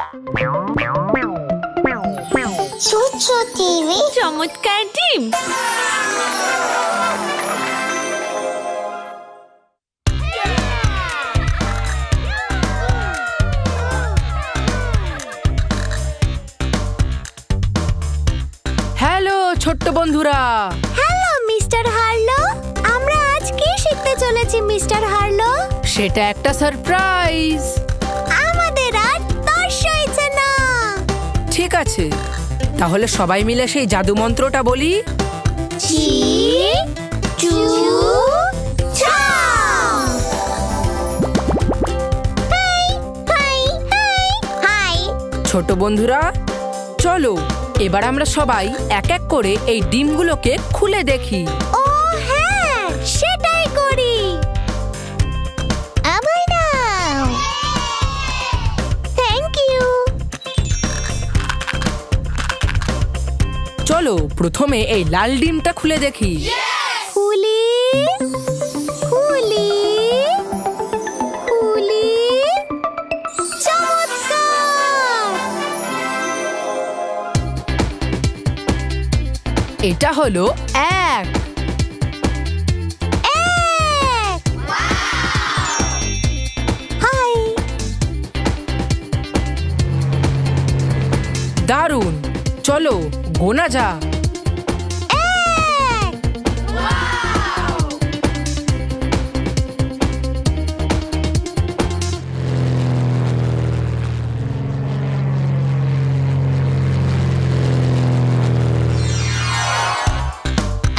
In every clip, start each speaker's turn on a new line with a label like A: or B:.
A: ChuChu TV
B: চমৎকার ডিম।
C: Hello ছোট্ট বন্ধুরা।
A: হ্যালো মিস্টার হার্লো, আমরা আজ কি শিখতে চলেছি মিস্টার হার্লো?
C: সেটা একটা সারপ্রাইজ।
A: আমাদের আর তর সইছে না।
C: ঠিক আছে, তাহলে সবাই মিলে সেই জাদু মন্ত্রটা বলি। ছোট বন্ধুরা, চলো এবার আমরা সবাই এক এক করে এই ডিমগুলোকে খুলে দেখি।
A: ও হ্যাঁ, সেটাই করি। আমায় নাও। Thank you.
C: চলো প্রথমে এই লাল ডিমটা খুলে দেখি।
A: খুলি খুলি খুলি, চমৎকার!
C: এটা হলো এক।
A: হাই,
C: দারুণ, চলো গোনা যাক।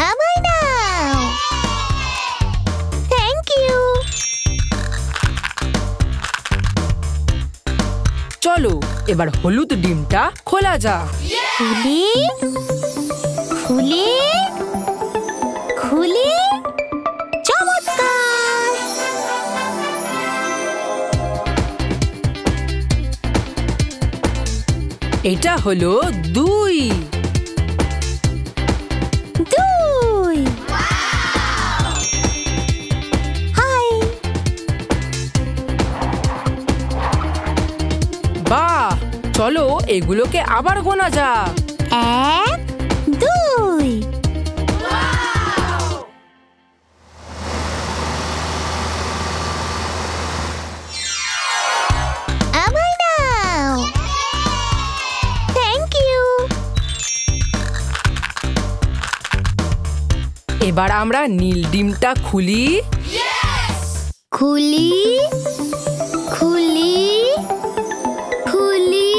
A: আমায় নাও। Thank you.
C: চলো এবার হলুদ ডিমটা খোলা যাক।
A: খুলি খুলি খুলি, চমৎকার!
C: এটা হলো দুই।
A: দুই। হাই,
C: বাহ, চলো এগুলোকে আবার গোনা যাক।
A: এক, দুই। আমায় নাও। Thank you.
C: এবার আমরা নীল ডিমটা খুলি।
A: খুলি খুলি খুলি,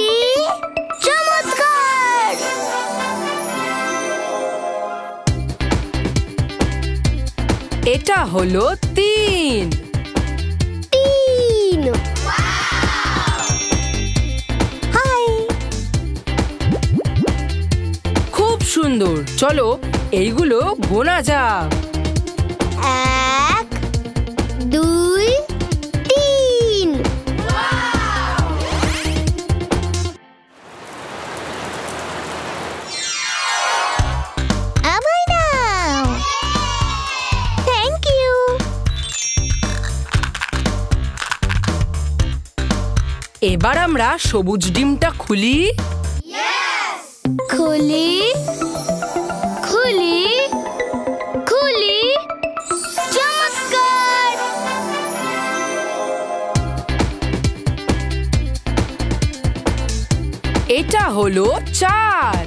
A: চমৎকার!
C: এটা হলো তিন।
A: তিন। হাই,
C: খুব সুন্দর, চলো এইগুলো গোনা যাক।
A: এক, দুই, তিন। আমায় নাও। Thank you.
C: এবার আমরা সবুজ ডিমটা খুলি।
A: খুলি খুলি খুলি, চমৎকার!
C: এটা হলো চার।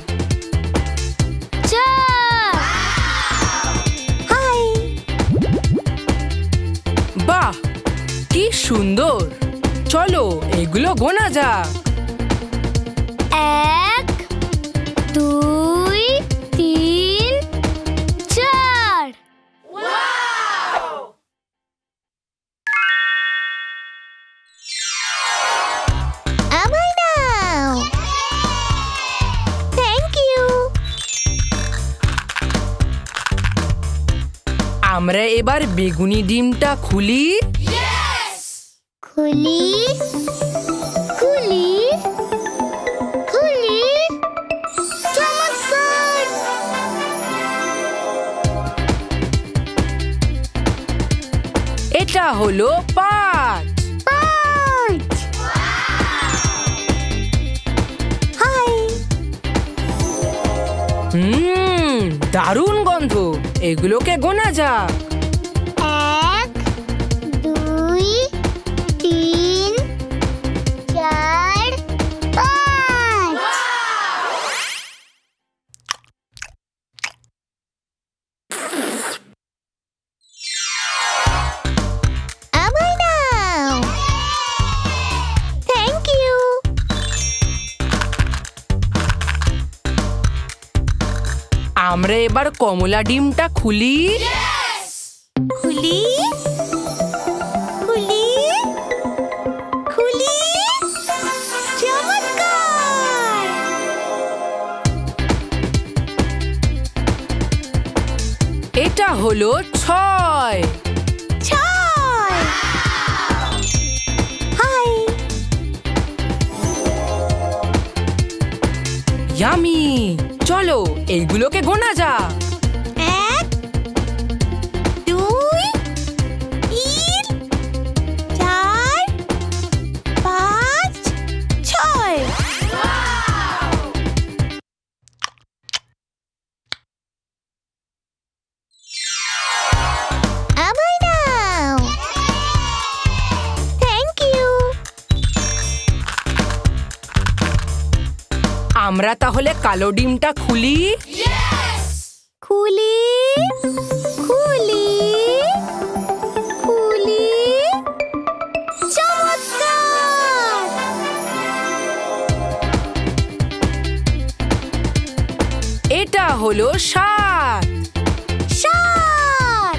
A: চার। হাই,
C: বাহ, কি সুন্দর, চলো এগুলো গোনা যাক।
A: এক, দুই, তিন, চার। আমায় নাও। Thank you.
C: আমরা এবার বেগুনি ডিমটা খুলি।
A: খুলি খুলি খুলি, চমৎকার!
C: এটা হলো পাঁচ।
A: পাঁচ।
C: দারুণ গন্ধ। এগুলোকে গোনা যাক।
A: 1 2 3 4 5। আবার নাও। Thank you.
C: আমরা এবার কমলা ডিমটা খুলি।
A: খুলি খুলি খুলি। চমৎকার!
C: এটা হলো 6।
A: 6। হাই।
C: ইয়ামি। চলো এইগুলোকে গোনা যাক।
A: 1 2 3 4 5 6। আবার নাও। Thank you.
C: আমরা তাহলে কালো ডিমটা খুলি।
A: খুলি খুলি খুলি। চমৎকার!
C: এটা হলো 7।
A: 7।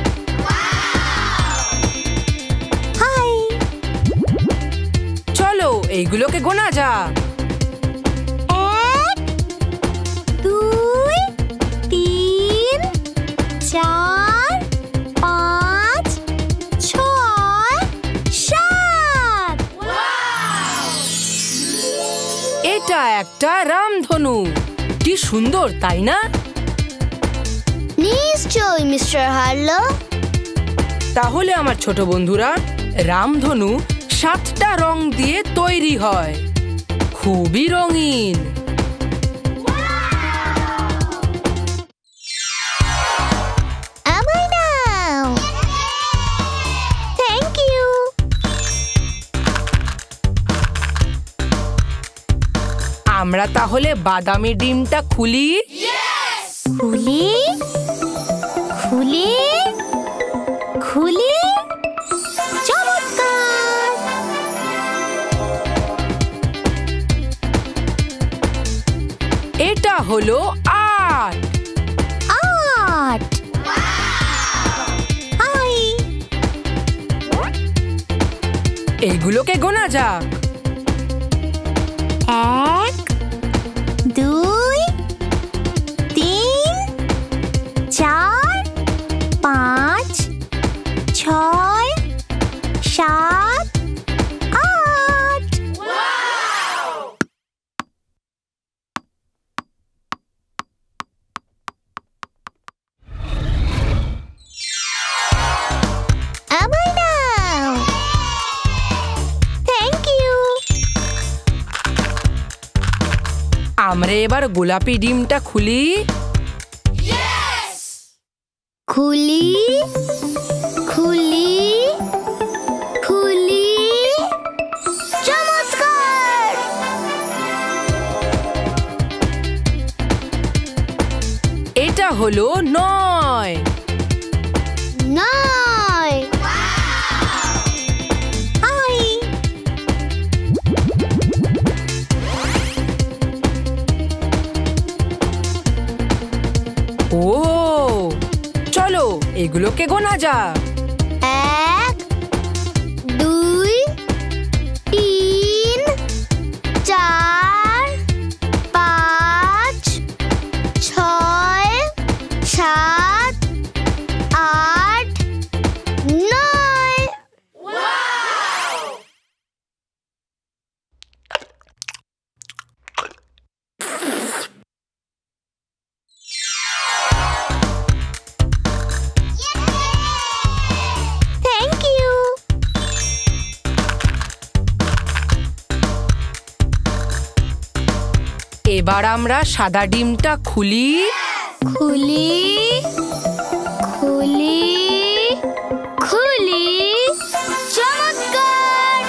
A: হাই।
C: চলো এইগুলোকে গোনা যাক।
A: 1 2 3 4 5 6 7।
C: এটা একটা রামধনু। কি সুন্দর, তাই না?
A: নিশ্চয়ই মিস্টার হার্লো।
C: তাহলে আমার ছোট বন্ধুরা, রামধনু 7টা রং দিয়ে তৈরি হয়। খুবই রঙিন।
A: আবার নাও। Thank you.
C: আমরা তাহলে বাদামি ডিমটা খুলি।
A: খুলি খুলি খুলি। চমৎকার!
C: এটা হলো 8।
A: 8। হাই।
C: এইগুলোকে গোনা যাক।
A: 1 2 3 4 5 6 7 8। আবার নাও। Thank you.
C: আমরা এবার গোলাপি ডিমটা খুলি।
A: খুলি খুলি খুলি। চমৎকার!
C: এটা হলো 9।
A: 9। হাই।
C: ও, চলো এগুলোকে গোনা যাক।
A: 1 2 3 4 5 6 7 8 9। Thank you.
C: এবার আমরা সাদা ডিমটা খুলি।
A: খুলি খুলি খুলি, চমৎকার!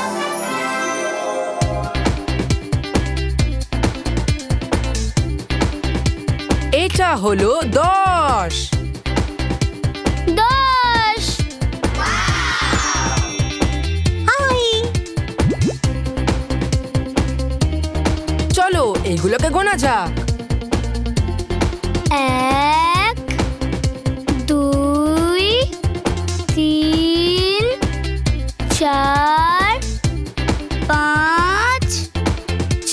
C: এটা হলো 10।
A: 10।
C: চলো এইগুলোকে গোনা যাক।
A: 1 2 3 4 5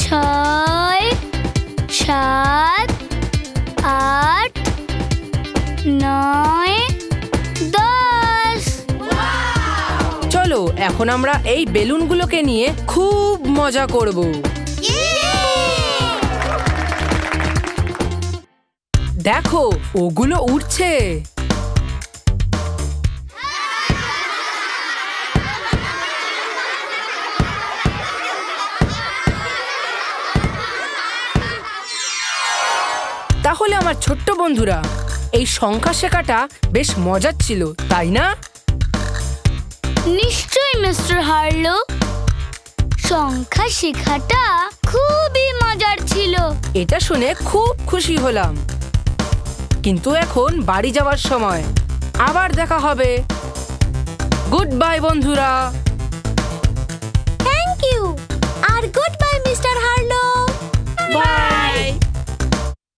A: 6 7 8 9 10।
C: চলো এখন আমরা এই বেলুনগুলোকে নিয়ে খুব মজা করব। দেখো ওগুলো উড়ছে। তাহলে আমার ছোট্ট বন্ধুরা, এই সংখ্যা শেখাটা বেশ মজার ছিল, তাই না?
A: নিশ্চয়ই মিস্টার হার্লো, সংখ্যা শেখাটা খুবই মজার ছিল।
C: এটা শুনে খুব খুশি হলাম, কিন্তু এখন বাড়ি যাওয়ার সময়। আবার দেখা হবে। গুড বাই বন্ধুরা।